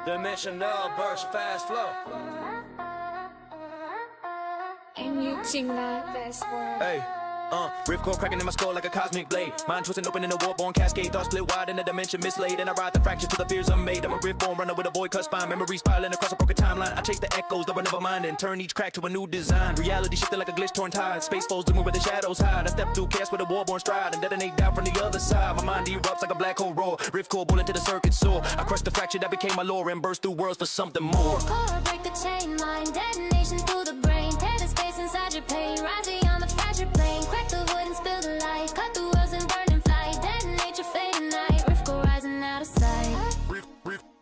Dimensional burst fast flow. And you like fast forward. Hey. Ripcord cracking in my skull like a cosmic blade. Mind twisting open in a war-born cascade. Thoughts split wide in a dimension mislaid. And I ride the fractures to the fears unmade. I'm a rift-born runner with a void cut spine. Memories spiraling across a broken timeline. I chase the echoes that were never mine and turn each crack to a new design. Reality shifted like a glitch torn tide. Space folds looming where the shadows hide. I step through chaos with a war-born stride and detonate down from the other side. My mind erupts like a black hole roar. Ripcord bullet to the circuit soar. I crush the fracture that became my lore and burst through worlds for something more. Core, break the chain line, detonation through the brain. Tear the space inside your pain. Rise beyond the fractured plane. Crack the wood and spill the light. Cut the worlds and burn and fly. Detonate your fading night. Rift go rising out of sight.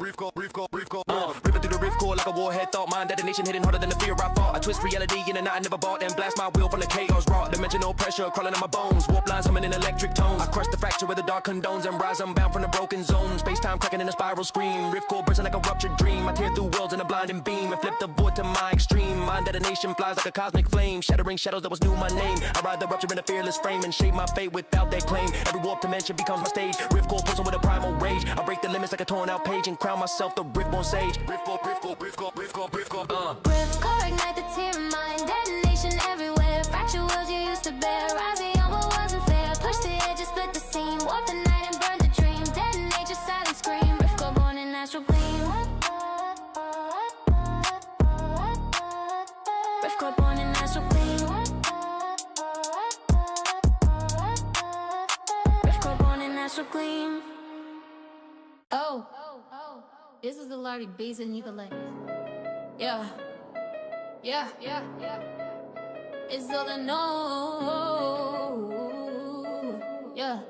Ripping through the rift core like a warhead thought. Mind detonation hitting harder than the fear I fought. I twist reality in a knot I never bought. Then blast my will from the chaos raw. Dimensional pressure crawling in my bones. Warp lines humming in electric tones. I crush the fracture where the dark condones and rise unbound from the broken zone. Space-time cracking in a spiral scream. Rift core bursting like a ruptured dream. I tear through worlds in a blinding beam and flip the void to my extreme. Mind detonation flies like a cosmic flame. Shattering shadows that was new my name. I ride the rupture in a fearless frame and shape my fate without that claim. Every warp dimension becomes my stage. Rift core pulsing with a primal rage. I break the limits like a torn out page and crown myself the rift-born sage. Rift core, ignite the tear of mine. Detonation everywhere. Fracture worlds you used to bear. Rise beyond what wasn't fair. Push the edges, split the seam. Warp the night and burn the dream. Detonate your silent scream. Rift core born in astral gleam. Rift core born in astral gleam. Rift core born in astral gleam. Oh, this is the Lardy bass and ukulele. Yeah. It's all I know. Yeah.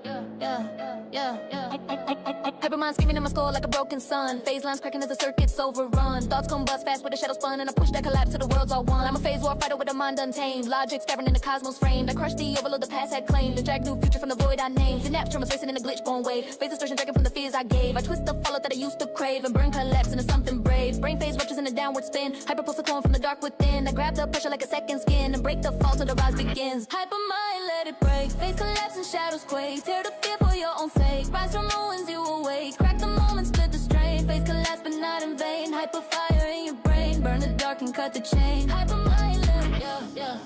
Hypermind screaming in my skull like a broken sun. Phase lines cracking as the circuits overrun. Thoughts combust fast with the shadow spun, and I push that collapse to the world's all one. I'm a phase war fighter with a mind untamed. Logic stabbing in the cosmos framed. I crush the overload the past had claimed. To drag new future from the void I named. Synapse tremors racing in a glitch-born wave. Phase distortion dragging from the fears I gave. I twist the follow that I used to crave and burn collapse into something brave. Brain phase ruptures in a downward spin. Hyperpulse torn from the dark within. I grab the pressure like a second skin and break the fall till the rise begins. Hypermind, let it break. Phase collapse and shadows quake. Tear the fear for your own sake. Rise from ruins, you awake. Crack the moment, split the strain. Phase collapse but not in vain. Hyper fire in your brain. Burn the dark and cut the chain. Hypermind, let it, yeah.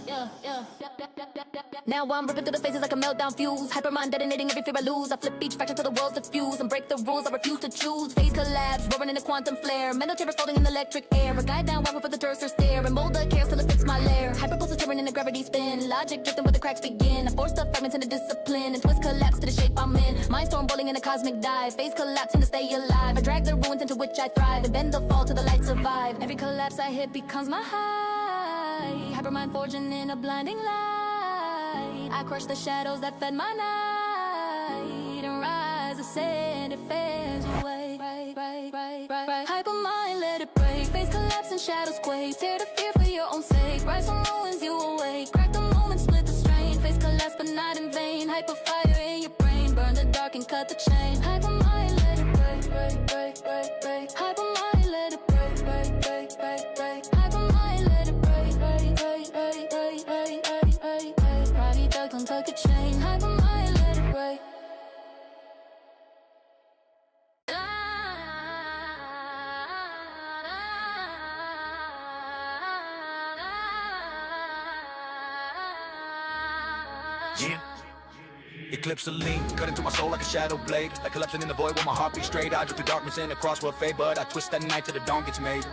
Now I'm ripping through the faces like a meltdown fuse. Hypermind detonating every fear I lose. I flip each fracture till the world's diffused and break the rules I refuse to choose. Phase collapse, roaring in a quantum flare. Mental terror floating in electric air. A guide down wiping for the cursor stare and mold the chaos till it fits my lair. Hyperpulse is turning in a gravity spin. Logic drifting where the cracks begin. I force the fragments into discipline and twist collapse to the shape I'm in. Mindstorm boiling in a cosmic dive. Phase collapsing to stay alive. I drag the ruins into which I thrive and bend the fall to the light survive. Every collapse I hit becomes my high. Hypermind forging in a blinding light. I crush the shadows that fed my night and rise, ascend, it fades away. Hypermind, let it break. Phase collapse and shadows quake. Tear the fear for your own sake. Rise from ruins, you awake. Crack the moment, split the strain. Phase collapse but not in vain. Hyper fire in your brain. Burn the dark and cut the chain. Hypermind, let it break. Hypermind, let it break. Hypermind, let it break. Private duck, don't tuck a chain. Hypermind, let it break. Yeah. Eclipse of lean, cut into my soul like a shadow blade. Like collapsing in the void while my heart beats straight. I drift the darkness in a crossworld fade, but I twist that night till the dawn gets made.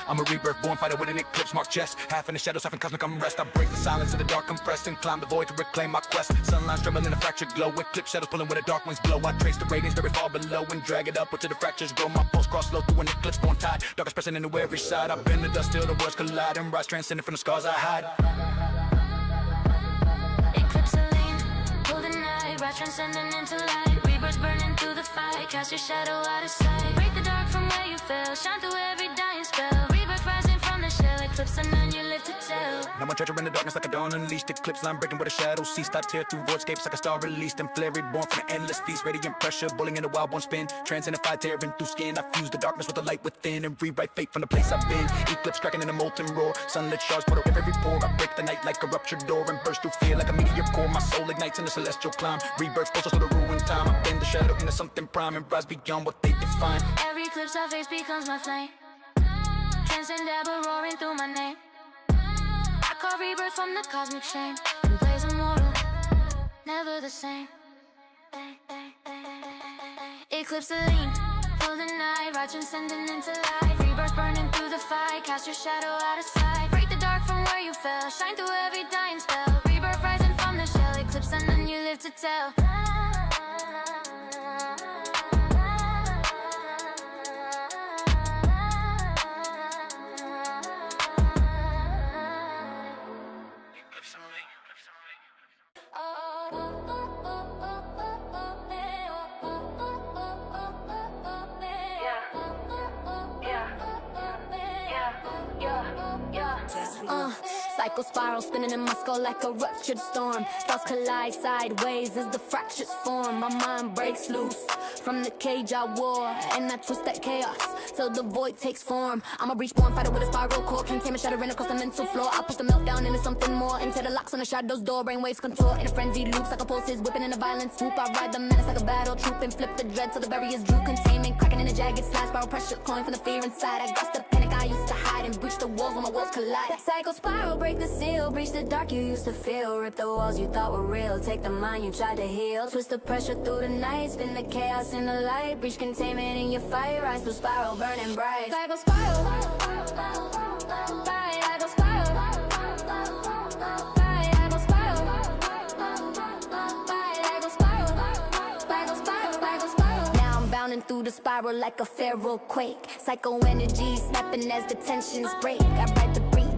I'm a rebirth born fighter with an eclipse marked chest. Half in the shadows, half in cosmic unrest. I break the silence of the dark compressed and climb the void to reclaim my quest. Sunline's trembling in a fractured glow. Eclipse shadows pulling where the dark winds blow. I trace the radiance very far below and drag it up until the fractures grow. My pulse cross slow through an eclipse born tide. Darkest pressing into every side. I bend the dust till the worlds collide and rise transcendent from the scars I hide. Rise transcending into light. Rebirth burning through the fight. Cast your shadow out of sight. Break the dark from where you fell. Shine through every dying spell. Rebirth rising from the shell. Eclipse and none you live to tell. Now my treasure in the darkness like a dawn unleashed. Eclipse line breaking where the shadows cease. I tear through voidscapes like a star released and flare reborn from an endless feast. Radiant pressure, bullying in a wild one spin. Transcendent fire tearing through skin. I fuse the darkness with the light within and rewrite fate from the place I've been. Eclipse cracking in a molten roar. Sunlit shards pour over every pore. I break the night like a ruptured door and burst through fear like a meteor core. My soul ignites in the celestial climb. Rebirth pulses through the ruined time. I bend the shadow into something prime and rise beyond what they define. Every eclipse I face becomes my flame. Transcend ever roaring through my name. I call rebirth from the cosmic shame. And blaze immortal, never the same. Eclipse the lean, full the night, right transcending into light. Rebirth burning through the fight, cast your shadow out of sight. Break the dark from where you fell, shine through every dying spell. Rebirth rising from the shell, eclipse and then you live to tell. Psycho spiral spinning in my skull like a ruptured storm. Thoughts collide sideways as the fractures form. My mind breaks loose from the cage I wore, and I twist that chaos till the void takes form. I'm a breach born fighter with a spiral core, containment shattering across the mental floor. I push the meltdown into something more, into the locks on the shadows door. Brainwaves contour in a frenzied loop, like a pulses whipping in a violent swoop. I ride the menace like a battle troop and flip the dread till the barriers droop. Containment cracking in a jagged slide, spiral pressure calling from the fear inside. I grasp the panic I used to hide and breach the walls when my worlds collide. That cycle spiral, break the seal, breach the dark you used to feel. Rip the walls you thought were real, take the mind you tried to heal. Twist the pressure through the night, spin the chaos in the light. Breach containment in your fight, rise through spiral, burning bright. Cycle spiral, I go spiral, I go spiral, I go spiral, I go spiral. Now I'm bounding through the spiral like a feral quake. Psycho energy snapping as the tensions break. I ride the breach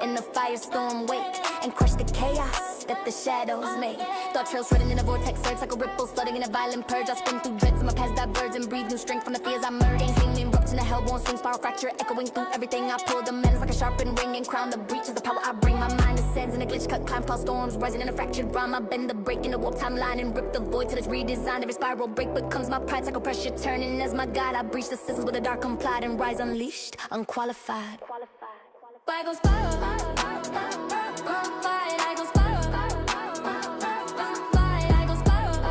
in the firestorm wake and crush the chaos that the shadows make. Thought trails running in a vortex surge, like a ripple flooding in a violent purge. I spin through dreads, my past diverge and breathe new strength from the fears I merge. Ain't seen me erupt in a hellborn swing, spiral fracture echoing through everything I pull. The menace like a sharpened ring and crown the breach is the power I bring. My mind ascends in a glitch cut, climb past storms, rising in a fractured rhyme. I bend the break in a warp timeline and rip the void till it's redesigned. Every spiral break becomes my pride, cycle pressure turning as my guide. I breach the systems with a dark complied and rise unleashed, unqualified. I go spiral, I go spiral, I go spiral, I go spiral,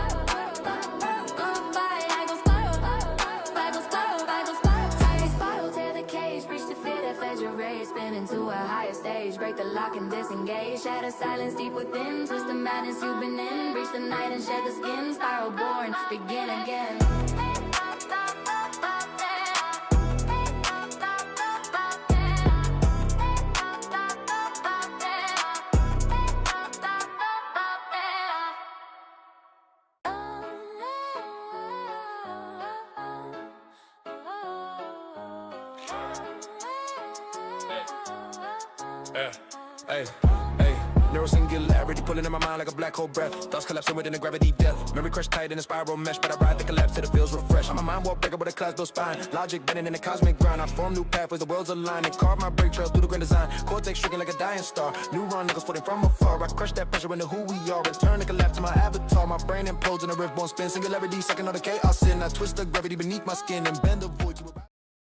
I go spiral, tear the cage, breach the fear that fed your rage, spin into a higher stage, break the lock and disengage, shatter silence deep within, twist the madness you've been in, breach the night and shed the skin, spiral born, begin again. Hey, neural singularity pulling in my mind like a black hole breath. Thoughts collapsing within a gravity death. Memory crushed tight in a spiral mesh, but I ride the collapse till it feels refreshed. I'm a mind warp breaker with a class built spine. Logic bending in a cosmic grind. I form new pathways, the worlds align and carve my break trails through the grand design. Cortex shrinking like a dying star. Neuron niggas floating from afar. I crush that pressure into who we are and turn the collapse to my avatar. My brain implodes in a rift born spin. Singularity sucking all the chaos in. I twist the gravity beneath my skin and bend the void to